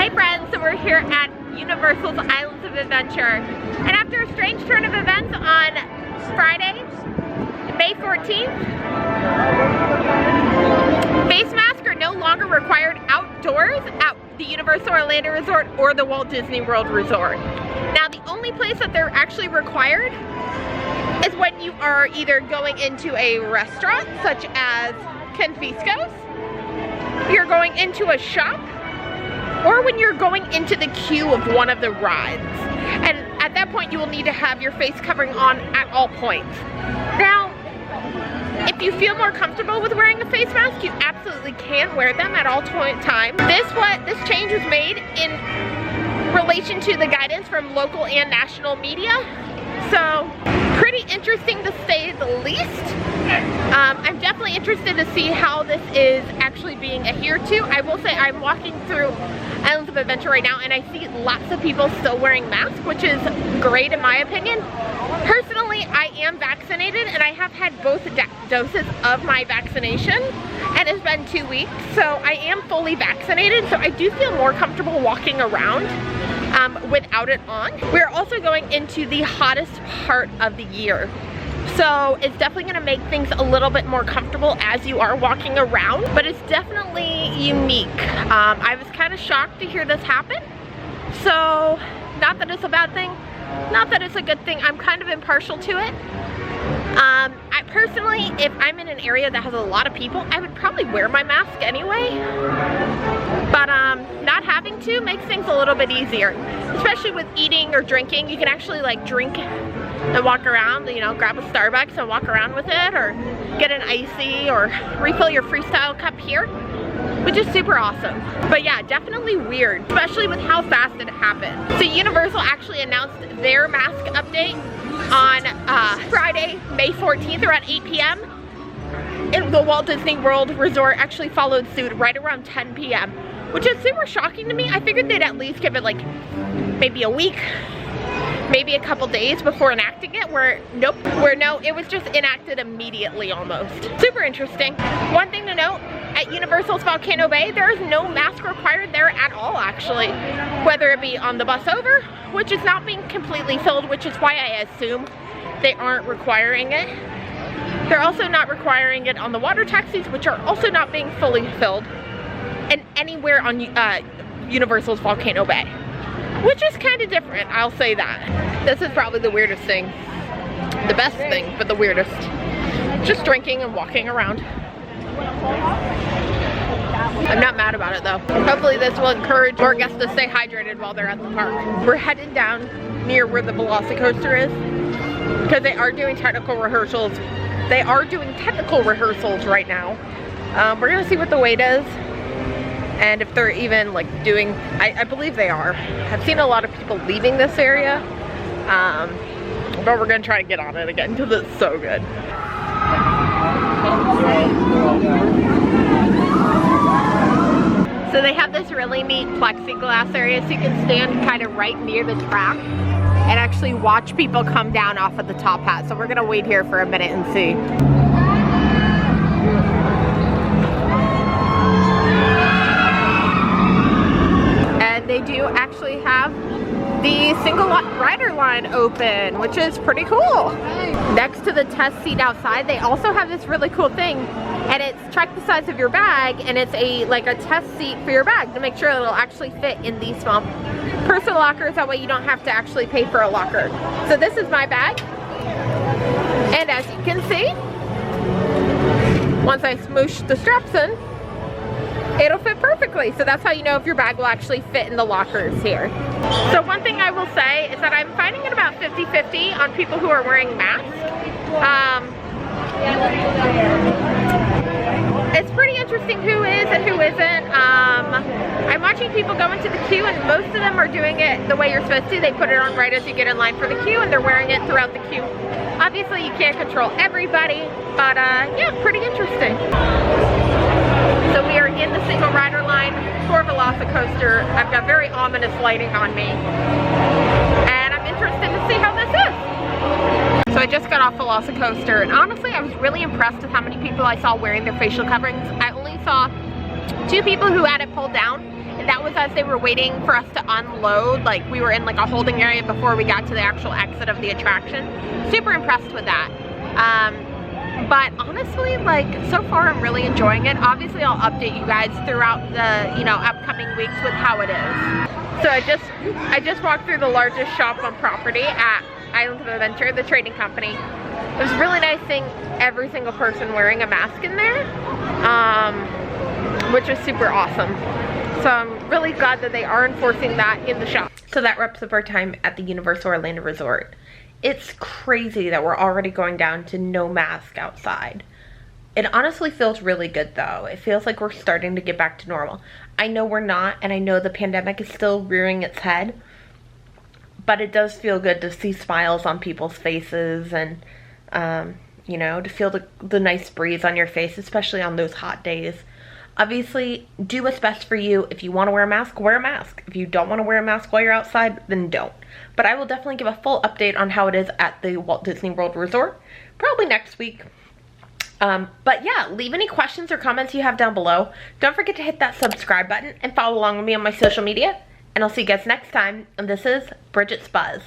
Hey friends, so we're here at Universal's Islands of Adventure, and after a strange turn of events on Friday, May 14th, face masks are no longer required outdoors at the Universal Orlando Resort or the Walt Disney World Resort. Now the only place that they're actually required is when you are either going into a restaurant such as Confisco's, you're going into a shop, or when you're going into the queue of one of the rides. And at that point you will need to have your face covering on at all points. Now, if you feel more comfortable with wearing a face mask, you absolutely can wear them at all times. This change was made in relation to the guidance from local and national media. So, pretty interesting to say the least. I'm definitely interested to see how this is actually being adhered to. I will say I'm walking through Islands of Adventure right now and I see lots of people still wearing masks, which is great in my opinion. Personally, I am vaccinated and I have had both doses of my vaccination, and it's been 2 weeks, so I am fully vaccinated, so I do feel more comfortable walking around without it on. We're also going into the hottest part of the year, so it's definitely going to make things a little bit more comfortable as you are walking around, but it's definitely unique. I was kind of shocked to hear this happen, so not that it's a bad thing, not that it's a good thing. I'm kind of impartial to it. I personally, if I'm in an area that has a lot of people, I would probably wear my mask anyway, but not having to makes things a little bit easier, especially with eating or drinking. You can actually like drink and walk around, you know, grab a Starbucks and walk around with it, or get an icy or refill your freestyle cup here, which is super awesome. But yeah, definitely weird, especially with how fast it happened. So Universal actually announced their mask update on Friday, May 14th around 8 p.m. And the Walt Disney World Resort actually followed suit right around 10 p.m. which is super shocking to me. I figured they'd at least give it like maybe a week, maybe a couple days before enacting it, where nope, no, it was just enacted immediately almost. Super interesting. One thing to note, at Universal's Volcano Bay, there is no mask required there at all actually, whether it be on the bus over, which is not being completely filled, which is why I assume they aren't requiring it. They're also not requiring it on the water taxis, which are also not being fully filled, and anywhere on Universal's Volcano Bay, which is kind of different, I'll say that. This is probably the weirdest thing. The best thing, but the weirdest. Just drinking and walking around. I'm not mad about it though. Hopefully this will encourage more guests to stay hydrated while they're at the park. We're heading down near where the Velocicoaster is, because they are doing technical rehearsals. They are doing technical rehearsals right now. We're gonna see what the wait is, and if they're even like doing, I believe they are. I've seen a lot of people leaving this area, but we're gonna try to get on it again because it's so good. So they have this really neat plexiglass area so you can stand kind of right near the track and actually watch people come down off of the top hat. So we're gonna wait here for a minute and see. And they do actually have the single rider line open, which is pretty cool. Next to the test seat outside, they also have this really cool thing, and it's check the size of your bag, and it's like a test seat for your bag to make sure it'll actually fit in these small personal lockers. That way you don't have to actually pay for a locker. So this is my bag, and as you can see, once I smoosh the straps in, it'll fit perfectly. So that's how you know if your bag will actually fit in the lockers here. So one thing I will say is that I'm finding it about 50-50 on people who are wearing masks. It's pretty interesting who is and who isn't. I'm watching people go into the queue, and most of them are doing it the way you're supposed to. They put it on right as you get in line for the queue, and they're wearing it throughout the queue. Obviously you can't control everybody, but yeah, pretty interesting. So we are in the single rider line for Velocicoaster. I've got very ominous lighting on me, and I'm interested to see how this is. So I just got off Velocicoaster, and honestly I was really impressed with how many people I saw wearing their facial coverings. I only saw 2 people who had it pulled down, that was as they were waiting for us to unload. Like, we were in like a holding area before we got to the actual exit of the attraction. Super impressed with that. But honestly, like, so far I'm really enjoying it. Obviously, I'll update you guys throughout the, you know, upcoming weeks with how it is. So I just walked through the largest shop on property at Islands of Adventure, the trading company. It was really nice seeing every single person wearing a mask in there, which was super awesome. So I'm really glad that they are enforcing that in the shop. So that wraps up our time at the Universal Orlando Resort. It's crazy that we're already going down to no mask outside. It honestly feels really good though. It feels like we're starting to get back to normal. I know we're not, and I know the pandemic is still rearing its head, but it does feel good to see smiles on people's faces and, you know, to feel the nice breeze on your face, especially on those hot days. Obviously, do what's best for you. If you want to wear a mask, wear a mask. If you don't want to wear a mask while you're outside, then don't. But I will definitely give a full update on how it is at the Walt Disney World Resort, probably next week. But yeah, leave any questions or comments you have down below. Don't forget to hit that subscribe button and follow along with me on my social media. And I'll see you guys next time. And this is Bridget's Buzz.